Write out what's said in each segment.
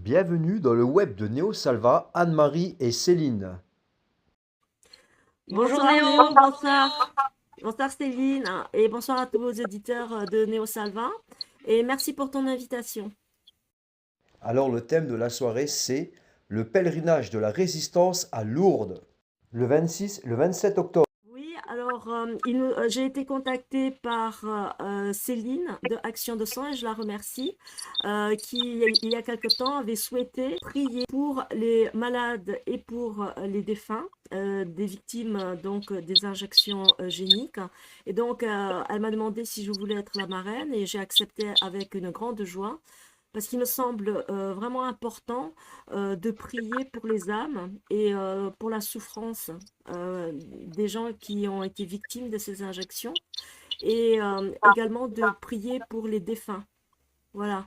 Bienvenue dans le web de Néo-Salva, Anne-Marie et Céline. Bonjour Néo, bonsoir. Bonsoir Céline et bonsoir à tous vos auditeurs de Néo Salva et merci pour ton invitation. Alors le thème de la soirée c'est le pèlerinage de la résistance à Lourdes, le 26 le 27 octobre. Oui, alors j'ai été contactée par Céline de Action de Sang et je la remercie, qui il y a quelque temps avait souhaité prier pour les malades et pour les défunts, des victimes donc des injections géniques. Et donc elle m'a demandé si je voulais être la marraine et j'ai accepté avec une grande joie. Parce qu'il me semble vraiment important de prier pour les âmes et pour la souffrance des gens qui ont été victimes de ces injections et également de prier pour les défunts. Voilà.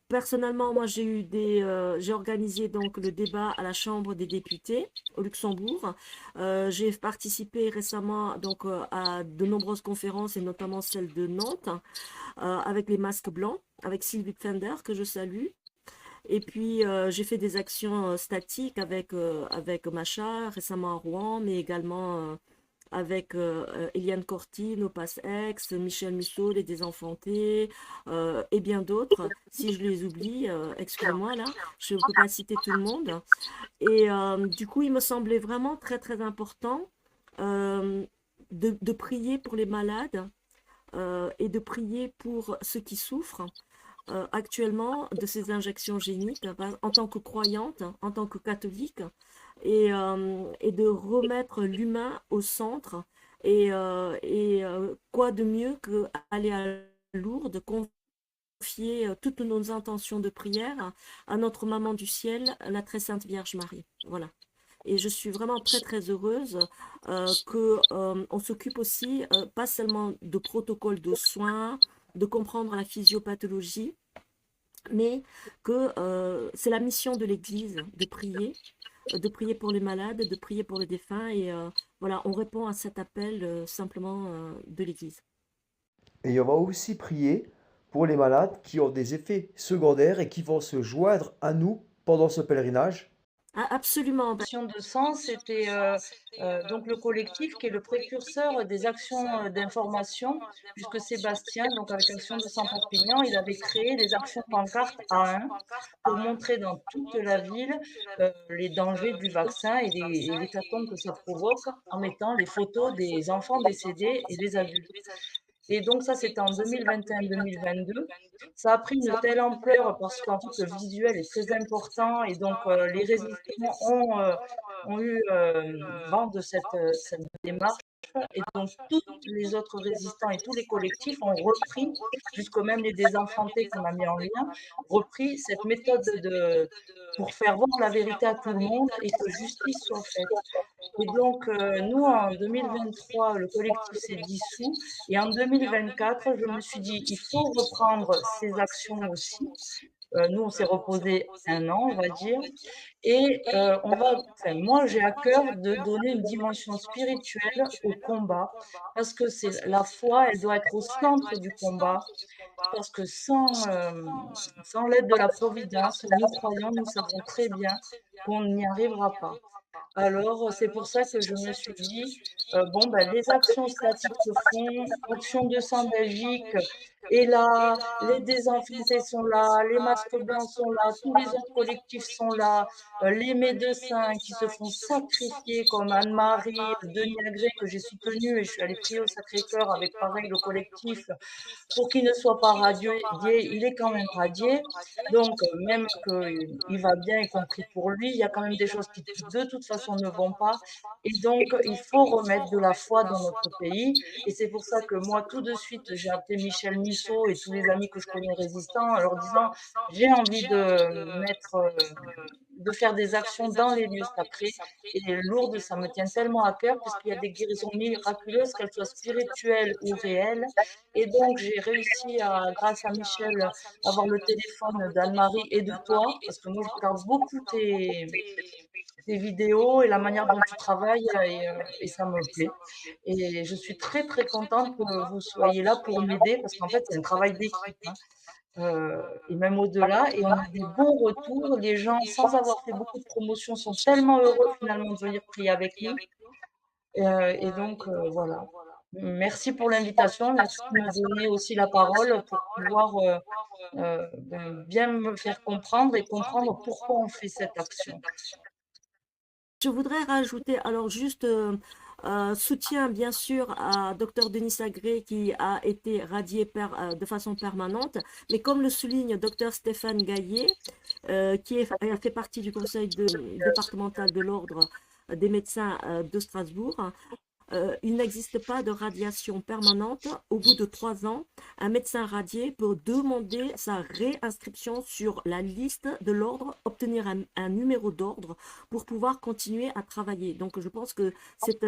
Personnellement, moi, j'ai organisé donc le débat à la Chambre des députés au Luxembourg. J'ai participé récemment donc à de nombreuses conférences et notamment celle de Nantes avec les masques blancs, avec Sylvie Pfender que je salue. Et puis j'ai fait des actions statiques avec Macha récemment à Rouen, mais également avec Eliane Cortine au Pass-Ex, Michel Musso, les Désenfantés, et bien d'autres. Si je les oublie, excusez-moi là, je ne peux pas citer tout le monde. Et du coup, il me semblait vraiment très très important euh, de prier pour les malades et de prier pour ceux qui souffrent actuellement de ces injections géniques en tant que croyante, en tant que catholique, et de remettre l'humain au centre. Quoi de mieux qu'aller à Lourdes, confier toutes nos intentions de prière à notre maman du ciel, la très sainte Vierge Marie. Voilà. Et je suis vraiment très très heureuse que on s'occupe aussi pas seulement de protocoles de soins, de comprendre la physiopathologie, mais que c'est la mission de l'Église de prier pour les malades, de prier pour les défunts. Et voilà, on répond à cet appel simplement de l'Église. Et on va aussi prier pour les malades qui ont des effets secondaires et qui vont se joindre à nous pendant ce pèlerinage. Ah, absolument. Action de Sang, c'était donc le collectif qui est le précurseur des actions d'information, puisque Sébastien, donc avec Action de Sang Perpignan, il avait créé des actions pancartes A1 pour montrer dans toute la ville les dangers du vaccin et l'hécatombe que ça provoque en mettant les photos des enfants décédés et des adultes. Et donc ça, c'était en 2021-2022. Ça a pris une telle ampleur parce qu'en fait, le visuel est très important et donc les résistants ont eu vent de cette démarche. Et donc, tous les autres résistants et tous les collectifs ont repris, jusqu'au même les désenfantés qu'on a mis en lien, repris cette méthode pour faire voir la vérité à tout le monde et que justice soit faite. Et donc, nous, en 2023, le collectif s'est dissous. Et en 2024, je me suis dit, il faut reprendre ces actions aussi. Nous, on s'est reposé un an, on va dire. Et enfin, moi, j'ai à cœur de donner une dimension spirituelle au combat. Parce que c'est la foi, elle doit être au centre du combat. Parce que sans l'aide de la Providence, nous croyons, nous savons très bien qu'on n'y arrivera pas. Alors, c'est pour ça que je me suis dit, bon, ben, les actions statiques se font, Action 200 Belgique est là, les désenfantés sont là, les masques blancs sont là, tous les autres collectifs sont là, les médecins qui se font sacrifier comme Anne-Marie, Denis Agré que j'ai soutenu et je suis allée prier au Sacré-Cœur avec pareil le collectif pour qu'il ne soit pas radié, il est quand même radié. Donc, même qu'il va bien, y compris pour lui, il y a quand même des choses qui, de toute façon, ne vont pas. Et donc, il faut remettre de la foi dans notre pays. Et c'est pour ça que moi, tout de suite, j'ai appelé Michel Musso et tous les amis que je connais résistants en leur disant, j'ai envie de faire des actions dans les lieux sacrés. Et Lourdes, ça me tient tellement à cœur, puisqu'il y a des guérisons miraculeuses, qu'elles soient spirituelles ou réelles. Et donc, j'ai réussi grâce à Michel, à avoir le téléphone d'Anne-Marie et de toi, parce que moi, je regarde beaucoup tes vidéos et la manière dont tu travailles, et ça me plaît. Et je suis très, très contente que vous soyez là pour m'aider, parce qu'en fait, c'est un travail d'équipe, hein. et même au-delà, et on a des bons retours. Les gens, sans avoir fait beaucoup de promotion, sont tellement heureux finalement de venir prier avec nous. Et donc voilà. Merci pour l'invitation, merci de me donner aussi la parole pour pouvoir, bien me faire comprendre et comprendre pourquoi on fait cette action. Je voudrais rajouter, alors juste soutien bien sûr à Dr Denis Agré qui a été radié de façon permanente, mais comme le souligne Dr Stéphane Gaillet, qui a fait partie du conseil départemental de l'ordre des médecins de Strasbourg, il n'existe pas de radiation permanente. Au bout de 3 ans, un médecin radié peut demander sa réinscription sur la liste de l'ordre, obtenir un numéro d'ordre pour pouvoir continuer à travailler. Donc, je pense que c'est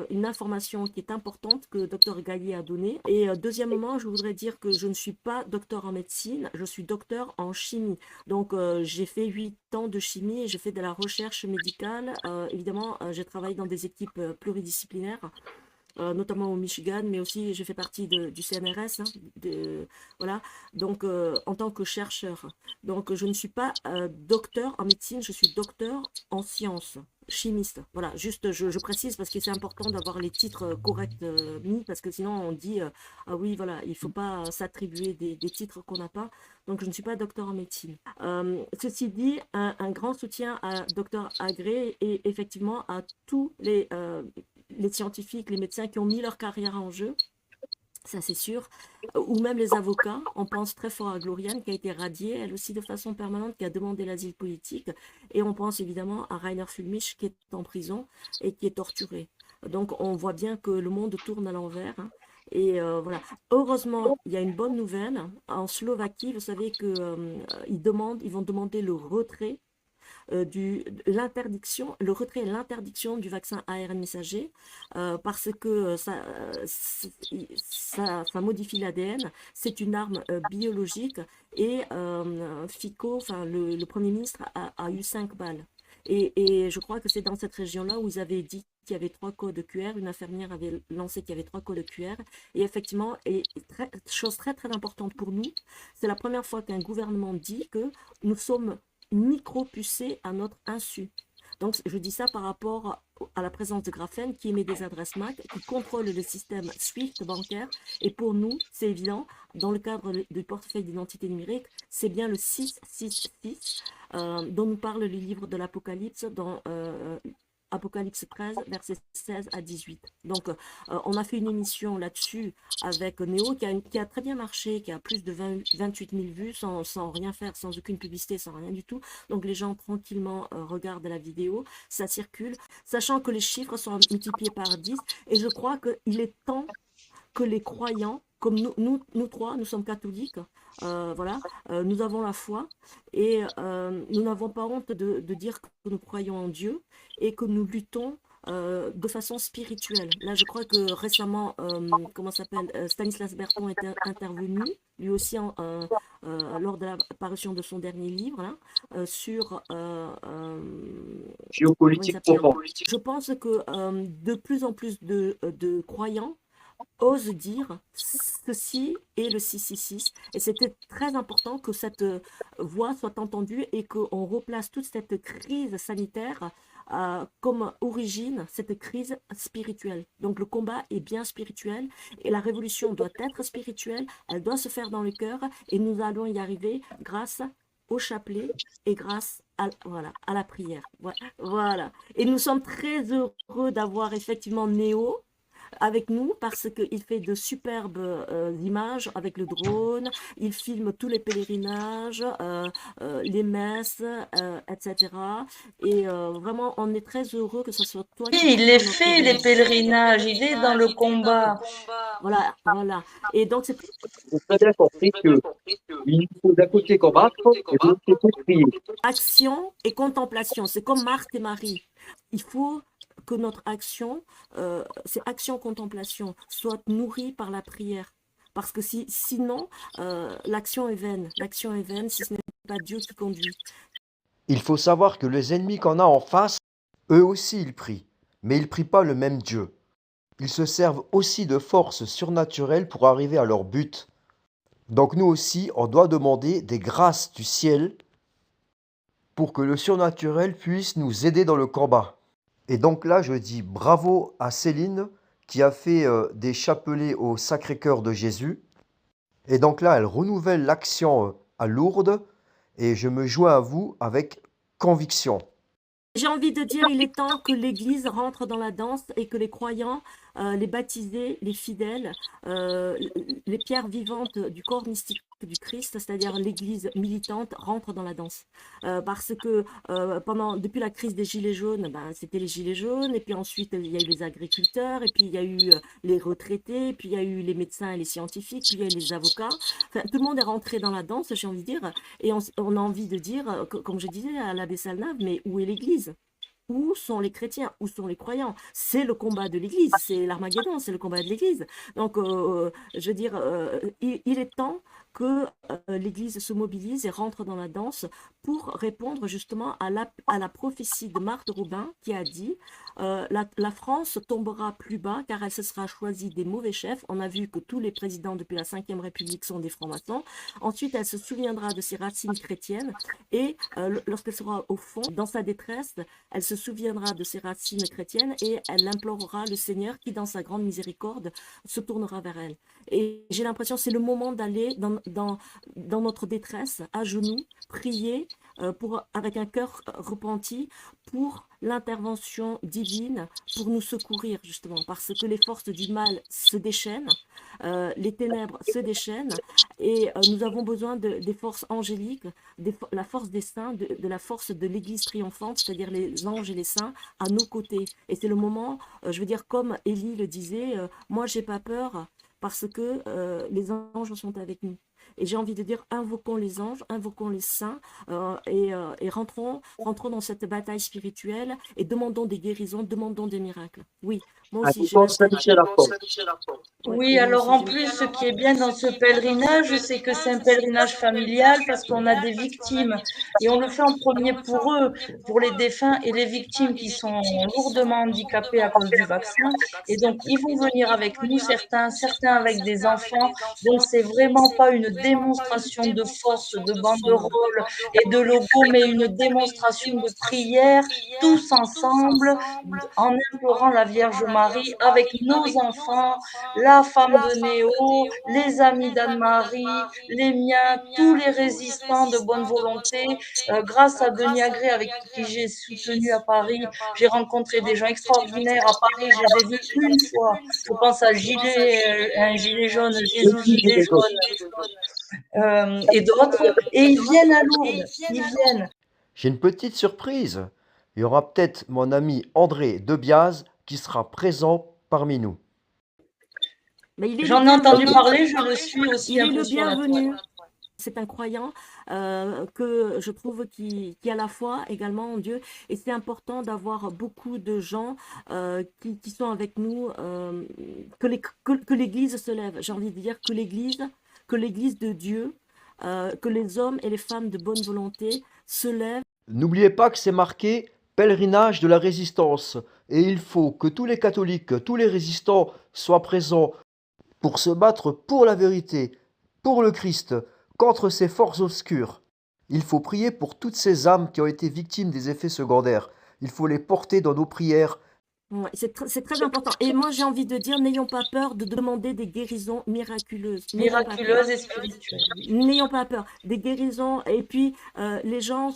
une information qui est importante que Dr Gaillet a donnée. Et deuxièmement, je voudrais dire que je ne suis pas docteur en médecine, je suis docteur en chimie. Donc, j'ai fait 8 ans de chimie et j'ai fait de la recherche médicale. Évidemment, j'ai travaillé dans des équipes pluridisciplinaires, notamment au Michigan, mais aussi j'ai fait partie du CNRS, hein, voilà, donc en tant que chercheur. Donc je ne suis pas docteur en médecine, je suis docteur en sciences, chimiste. Voilà, juste je précise parce que c'est important d'avoir les titres corrects mis, parce que sinon on dit ah oui, voilà, il ne faut pas s'attribuer des titres qu'on n'a pas. Donc je ne suis pas docteur en médecine. Ceci dit, un grand soutien à Dr Agré et effectivement à tous les scientifiques, les médecins qui ont mis leur carrière en jeu, ça c'est sûr, ou même les avocats. On pense très fort à Gloriane qui a été radiée, elle aussi de façon permanente, qui a demandé l'asile politique, et on pense évidemment à Rainer Fulmich qui est en prison et qui est torturé. Donc on voit bien que le monde tourne à l'envers, hein. Et voilà. Heureusement, il y a une bonne nouvelle. En Slovaquie, vous savez qu'ils vont demander le retrait le retrait et l'interdiction du vaccin ARN messager, parce que ça modifie l'ADN, c'est une arme biologique, et Fico, enfin le Premier ministre, a eu 5 balles. Et je crois que c'est dans cette région-là où ils avaient dit qu'il y avait 3 codes QR, une infirmière avait lancé qu'il y avait 3 codes QR, et effectivement, chose très très importante pour nous, c'est la première fois qu'un gouvernement dit que nous sommes micro-pucés à notre insu. Donc, je dis ça par rapport à la présence de graphène qui émet des adresses MAC, qui contrôle le système SWIFT bancaire. Et pour nous, c'est évident, dans le cadre du portefeuille d'identité numérique, c'est bien le 666 dont nous parle le livre de l'Apocalypse dans Apocalypse 13, versets 16 à 18. Donc, on a fait une émission là-dessus avec Néo qui a très bien marché, qui a plus de 28 000 vues sans rien faire, sans aucune publicité, sans rien du tout. Donc, les gens tranquillement regardent la vidéo, ça circule, sachant que les chiffres sont multipliés par 10. Et je crois qu'il est temps que les croyants, comme nous trois, nous sommes catholiques, voilà, nous avons la foi, et nous n'avons pas honte de dire que nous croyons en Dieu et que nous luttons de façon spirituelle. Là, je crois que récemment, Stanislas Berton est intervenu, lui aussi lors de la parution de son dernier livre, là, sur géopolitique profond. Je pense que de plus en plus de croyants ose dire ceci est le 666, et c'était très important que cette voix soit entendue et qu'on replace toute cette crise sanitaire comme origine, cette crise spirituelle. Donc le combat est bien spirituel et la révolution doit être spirituelle, elle doit se faire dans le cœur, et nous allons y arriver grâce au chapelet et grâce à la prière. Voilà. Et nous sommes très heureux d'avoir effectivement Néo avec nous, parce qu'il fait de superbes images avec le drone, il filme tous les pèlerinages, les messes, etc. Et vraiment, on est très heureux que ce soit toi qui... Oui, il les fait, les pèlerinages, il est dans le combat. Voilà. Et donc, c'est... J'ai très bien compris qu'il faut d'un côté combattre et de l'autre côté prier. Action et contemplation, c'est comme Marthe et Marie. Il faut que notre action, c'est action-contemplation, soit nourrie par la prière. Parce que sinon, l'action est vaine. L'action est vaine si ce n'est pas Dieu qui conduit. Il faut savoir que les ennemis qu'on a en face, eux aussi ils prient, mais ils ne prient pas le même Dieu. Ils se servent aussi de forces surnaturelles pour arriver à leur but. Donc nous aussi, on doit demander des grâces du ciel pour que le surnaturel puisse nous aider dans le combat. Et donc là, je dis bravo à Céline qui a fait des chapelets au Sacré-Cœur de Jésus. Et donc là, elle renouvelle l'action à Lourdes et je me joins à vous avec conviction. J'ai envie de dire, il est temps que l'Église rentre dans la danse et que les croyants, les baptisés, les fidèles, les pierres vivantes du corps mystique du Christ, c'est-à-dire l'Église militante, rentrent dans la danse. Parce que depuis la crise des Gilets jaunes, ben, c'était les Gilets jaunes, et puis ensuite il y a eu les agriculteurs, et puis il y a eu les retraités, et puis il y a eu les médecins et les scientifiques, puis il y a eu les avocats. Enfin, tout le monde est rentré dans la danse, j'ai envie de dire, et on a envie de dire, comme je disais à l'abbé Salnave, mais où est l'Église? Où sont les chrétiens? Où sont les croyants? C'est le combat de l'Église, c'est l'Armageddon, c'est le combat de l'Église. Donc, je veux dire, il est temps que l'Église se mobilise et rentre dans la danse pour répondre justement à la prophétie de Marthe Robin qui a dit la France tombera plus bas car elle se sera choisie des mauvais chefs. On a vu que tous les présidents depuis la Ve République sont des francs-maçons. Ensuite, elle se souviendra de ses racines chrétiennes et lorsqu'elle sera au fond, dans sa détresse, elle se souviendra de ses racines chrétiennes et elle implorera le Seigneur qui, dans sa grande miséricorde, se tournera vers elle. Et j'ai l'impression que c'est le moment d'aller dans notre détresse, à genoux, prier avec un cœur repenti pour l'intervention divine, pour nous secourir justement, parce que les forces du mal se déchaînent, les ténèbres se déchaînent, et nous avons besoin des forces angéliques, la force des saints, de la force de l'Église triomphante, c'est-à-dire les anges et les saints à nos côtés. Et c'est le moment, je veux dire, comme Élie le disait, moi j'ai pas peur parce que les anges sont avec nous. Et j'ai envie de dire, invoquons les anges, invoquons les saints et rentrons dans cette bataille spirituelle et demandons des guérisons, demandons des miracles. Oui, moi aussi j'ai Oui, alors en plus, ce qui est bien dans ce pèlerinage, c'est que c'est un pèlerinage familial parce qu'on a des victimes et on le fait en premier pour eux, pour les défunts et les victimes qui sont lourdement handicapées à cause du vaccin. Et donc, ils vont venir avec nous, certains avec des enfants. Donc, c'est vraiment pas une démonstration de force, de banderole et de logo, mais une démonstration de prière, tous ensemble, en implorant la Vierge Marie avec nos enfants, la femme de Néo, les amis d'Anne-Marie, les miens, tous les résistants de bonne volonté. Grâce à Denis Agré, avec qui j'ai soutenu à Paris, j'ai rencontré des gens extraordinaires à Paris. Je les ai vus une fois. Je pense à un gilet jaune, Jésus gilet jaune, et d'autres. Et ils viennent à Lourdes. Ils viennent. J'ai une petite surprise. Il y aura peut-être mon ami André Debiaz qui sera présent parmi nous. J'en ai entendu parler, je le suis aussi un peu sur la toile. C'est un croyant que je trouve qui a la foi également en Dieu. Et c'est important d'avoir beaucoup de gens qui sont avec nous, que l'Église se lève. J'ai envie de dire que l'Église de Dieu, que les hommes et les femmes de bonne volonté se lèvent. N'oubliez pas que c'est marqué pèlerinage de la résistance. Et il faut que tous les catholiques, tous les résistants soient présents pour se battre pour la vérité, pour le Christ, contre ces forces obscures. Il faut prier pour toutes ces âmes qui ont été victimes des effets secondaires. Il faut les porter dans nos prières. Ouais, c'est très important. Et moi, j'ai envie de dire, n'ayons pas peur de demander des guérisons miraculeuses. Miraculeuses et spirituelles. N'ayons pas peur. Des guérisons. Et puis, les gens,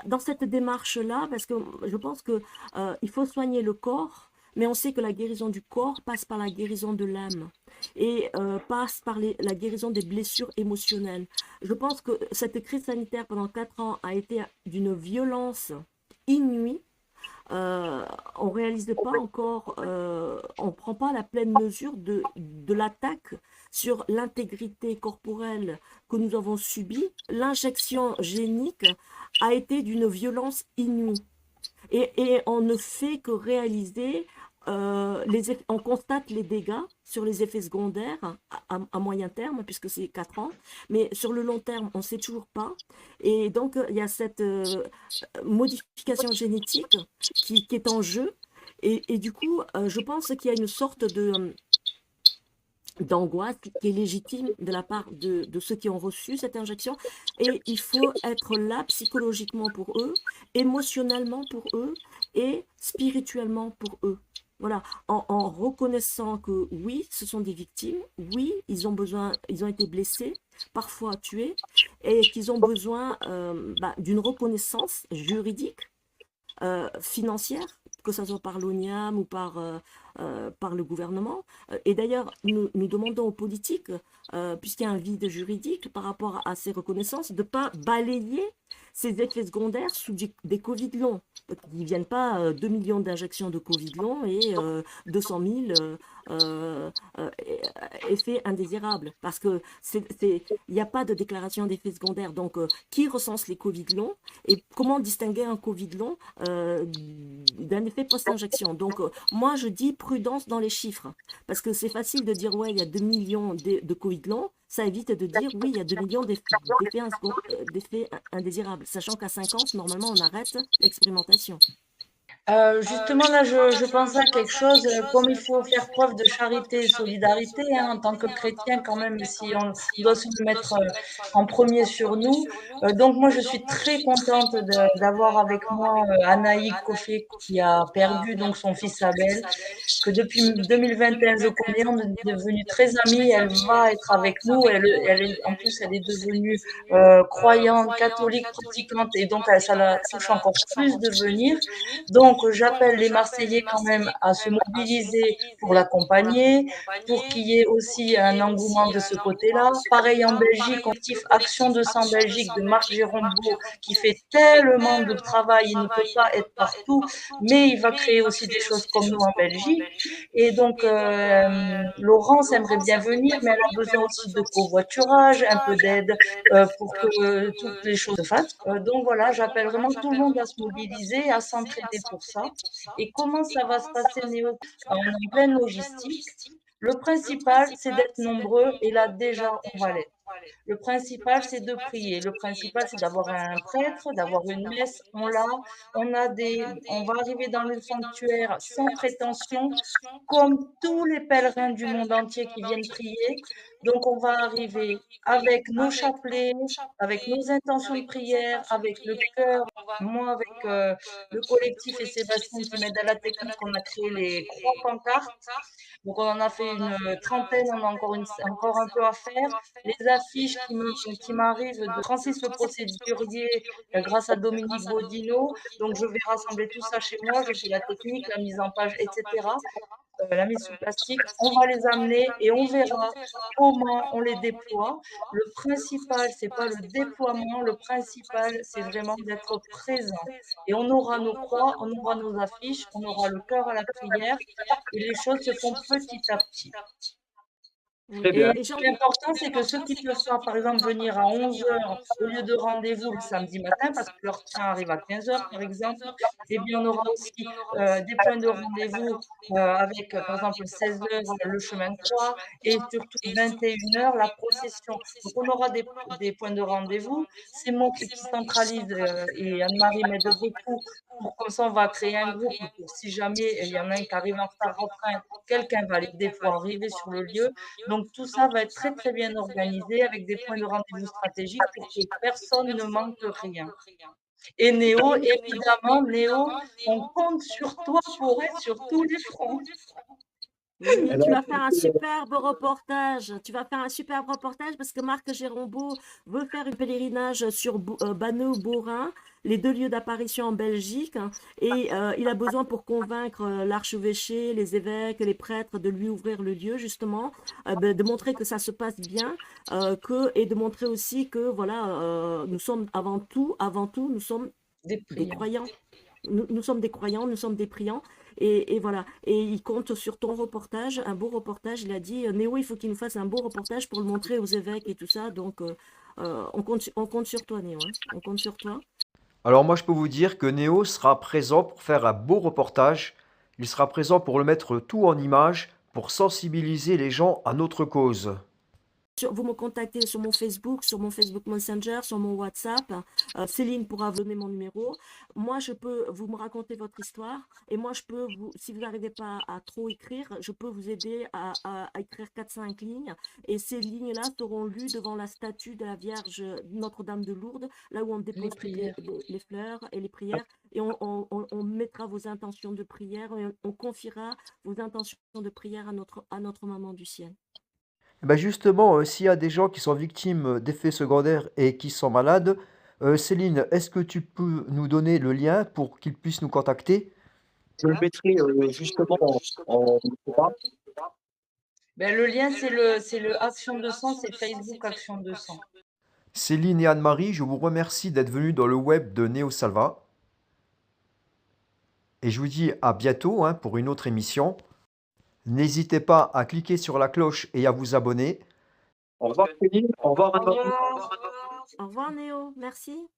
dans cette démarche-là, parce que je pense que il faut soigner le corps, mais on sait que la guérison du corps passe par la guérison de l'âme et passe par la guérison des blessures émotionnelles. Je pense que cette crise sanitaire pendant 4 ans a été d'une violence inouïe. On ne réalise pas encore, on ne prend pas la pleine mesure de l'attaque sur l'intégrité corporelle que nous avons subie. L'injection génique a été d'une violence inouïe. Et on ne fait que réaliser, on constate les dégâts sur les effets secondaires à moyen terme, puisque c'est 4 ans, mais sur le long terme, on ne sait toujours pas. Et donc, il y a cette modification génétique qui est en jeu. Et du coup, je pense qu'il y a une sorte d'angoisse qui est légitime de la part de ceux qui ont reçu cette injection. Et il faut être là psychologiquement pour eux, émotionnellement pour eux et spirituellement pour eux. Voilà, en reconnaissant que oui, ce sont des victimes, oui, ils ont été blessés, parfois tués, et qu'ils ont besoin d'une reconnaissance juridique, financière, que ce soit par l'ONIAM ou par le gouvernement. Et d'ailleurs, nous demandons aux politiques, puisqu'il y a un vide juridique par rapport à ces reconnaissances, de ne pas balayer ces effets secondaires sous des Covid longs. Ils ne viennent pas 2 millions d'injections de Covid long et 200 000 effets indésirables. Parce que il n'y a pas de déclaration d'effets secondaires. Donc, qui recense les Covid longs et comment distinguer un Covid long d'un effet post-injection? Donc, moi, je dis prudence dans les chiffres. Parce que c'est facile de dire, ouais, il y a 2 millions de Covid longs. Ça évite de dire, oui, il y a 2 millions d'effets indésirables. Sachant qu'à 50, normalement, on arrête l'expérimentation. Justement, là, je pensais à quelque chose, comme il faut faire preuve de charité et solidarité, hein, en tant que chrétien, quand même, si on doit se mettre en premier sur nous. Donc, moi, je suis très contente d'avoir avec moi Anaïg Koffé, qui a perdu donc son fils Abel, que depuis 2021, je connais, on est devenus très amis. Elle va être avec nous. En plus, elle est devenue croyante, catholique, pratiquante, et donc ça la touche encore plus de venir. Donc, j'appelle les Marseillais quand même à se mobiliser pour l'accompagner, pour qu'il y ait aussi un engouement de ce côté-là. Pareil en Belgique, collectif Action 200 Belgique de Marc Jérôme Beau, qui fait tellement de travail, il ne peut pas être partout, mais il va créer aussi des choses comme nous en Belgique. Et donc, Laurence aimerait bien venir, mais elle a besoin aussi de covoiturage, un peu d'aide pour que toutes les choses se fassent. Donc voilà, j'appelle vraiment tout le monde à se mobiliser, à s'entraider pour ça. Et comment ça va se passer, Néo? On est en pleine logistique. Le principal, c'est d'être nombreux, et là déjà, on va l'être. Le principal, c'est de prier. Le principal, c'est d'avoir un prêtre, d'avoir une messe. On va arriver dans le sanctuaire sans prétention, comme tous les pèlerins du monde entier qui viennent prier. Donc, on va arriver avec nos chapelets, avec nos intentions de prière, avec le cœur. Moi, avec le collectif et Sébastien qui m'aide à la technique, on a créé les croix pancartes. Donc, on en a fait une trentaine, on a encore un peu à faire. Les affiches qui m'arrivent de Francis le procédurier grâce à Dominique Bodino. Donc, je vais rassembler tout ça chez moi. Je fais la technique, la mise en page, etc. La mise sous plastique. On va les amener et on verra comment on les déploie. Le principal, c'est pas le déploiement. Le principal, c'est vraiment d'être présent. Et on aura nos croix, on aura nos affiches, on aura le cœur à la prière. Et les choses se font petit à petit. Très bien. Et ce qui est important, c'est que ceux qui peuvent pas, par exemple, venir à 11 heures au lieu de rendez-vous le samedi matin, parce que leur train arrive à 15 heures, par exemple, eh bien, on aura aussi des points de rendez-vous avec, par exemple, 16 heures le chemin de croix et surtout 21 heures la procession. Donc, on aura des points de rendez-vous. C'est moi qui centralise et Anne-Marie m'aide beaucoup pour comme ça, on va créer un groupe pour si jamais il y en a un qui arrive en retard au train, quelqu'un va l'aider pour arriver sur le lieu. Donc tout ça va être très, très bien organisé avec des points de rendez-vous stratégiques pour que personne ne manque rien. Et Néo, évidemment, Néo, on compte sur toi pour être sur tous les fronts. Oui, Alors, tu vas faire un superbe reportage. Tu vas faire un superbe reportage parce que Marc Gérombeau veut faire un pèlerinage sur Banneux-Beaurain, les 2 lieux d'apparition en Belgique. Et il a besoin pour convaincre l'archevêché, les évêques, les prêtres de lui ouvrir le lieu, justement, de montrer que ça se passe bien, et de montrer aussi que, voilà, nous sommes avant tout, nous sommes Des des prières. croyants. Nous sommes des croyants, nous sommes des priants. Et voilà. Et il compte sur ton reportage, un beau reportage. Il a dit, Néo, il faut qu'il nous fasse un beau reportage pour le montrer aux évêques et tout ça. Donc, on compte sur toi, Néo. Hein. On compte sur toi. Alors moi je peux vous dire que Néo sera présent pour faire un beau reportage, il sera présent pour le mettre tout en image, pour sensibiliser les gens à notre cause. Vous me contactez sur mon Facebook Messenger, sur mon WhatsApp. Céline pourra vous donner mon numéro. Moi, vous me raconter votre histoire et moi, si vous n'arrivez pas à trop écrire, je peux vous aider à écrire 4-5 lignes et ces lignes-là seront lues devant la statue de la Vierge Notre-Dame de Lourdes, là où on Les dépose toutes prières. les fleurs et les prières et on mettra vos intentions de prière et on confiera vos intentions de prière à notre maman du ciel. Eh ben justement, s'il y a des gens qui sont victimes d'effets secondaires et qui sont malades, Céline, est-ce que tu peux nous donner le lien pour qu'ils puissent nous contacter? Je le mettrai justement en bas. Ben, le lien, c'est le Action 200, c'est Facebook Action 200. Céline et Anne-Marie, je vous remercie d'être venus dans le web de NeoSalva. Et je vous dis à bientôt hein, pour une autre émission. N'hésitez pas à cliquer sur la cloche et à vous abonner. Au revoir Céline, au revoir Au Anne-Marie. revoir. Au revoir Néo, merci.